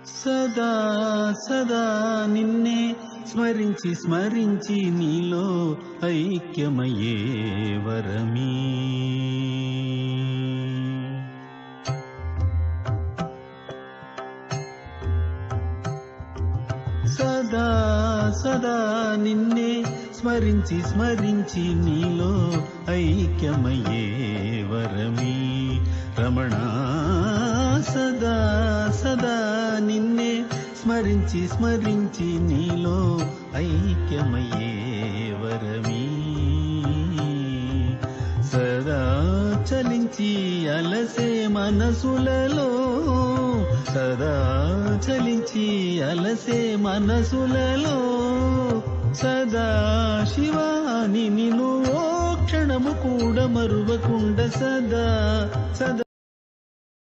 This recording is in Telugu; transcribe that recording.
సదా సదా నిన్నే స్మరించి స్మరించి నీలో ఐక్యమయ్యే వరమీ. సదా సదా నిన్నే స్మరించి స్మరించి నీలో ఐక్యమయ్యే వరమీ. రమణ సదా సదా నిన్నే స్మరించి స్మరించి నీలో ఐక్యమయ్యే వరమీ. సదా చలించి అలసే మనసులలో, సదా చలించి అలసే మనసులలో సదా శివాని నిన్ను ఓ క్షణము కూడా మరువకుండా సదా సదా